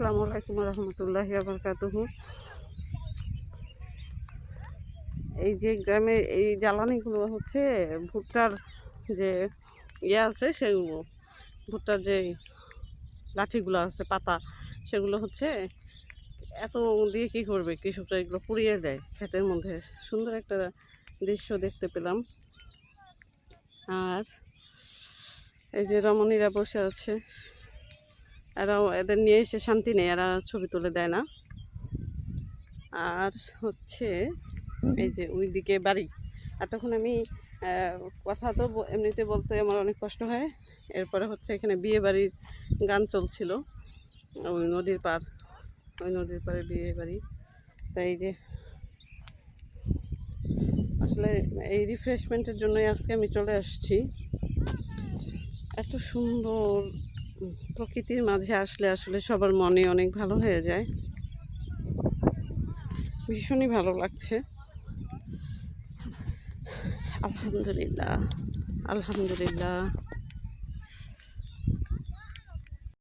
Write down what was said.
আসসালামু আলাইকুম রহমতুল্লাহি ওয়া বারাকাতুহু। এই যে গ্রামে এই জ্বালানিগুলো হচ্ছে ভুট্টার যে আছে সেগুলো, ভুট্টার যে লাঠিগুলো আছে পাতা, সেগুলো হচ্ছে এত দিয়ে কী করবে কৃষকরা, এগুলো পুড়িয়ে দেয় ক্ষেতের মধ্যে। সুন্দর একটা দৃশ্য দেখতে পেলাম। আর এই যে রমণীরা বসে আছে, এরাও, এদের নিয়ে এসে শান্তি নেই, এরা ছবি তুলে দেয় না। আর হচ্ছে এই যে ওইদিকে বাড়ি, এতক্ষণ আমি কথা তো এমনিতে বলতে আমার অনেক কষ্ট হয়। এরপরে হচ্ছে এখানে বিয়ে বাড়ির গান চলছিল, ওই নদীর পার, ওই নদীর পাড়ে বিয়ে বাড়ি। তাই এই যে আসলে এই রিফ্রেশমেন্টের জন্যই আজকে আমি চলে আসছি। এত সুন্দর প্রকৃতির মাঝে আসলে আসলে সবার মনে অনেক ভালো হয়ে যায়, ভীষণই ভালো লাগছে। আলহামদুলিল্লাহ, আলহামদুলিল্লাহ।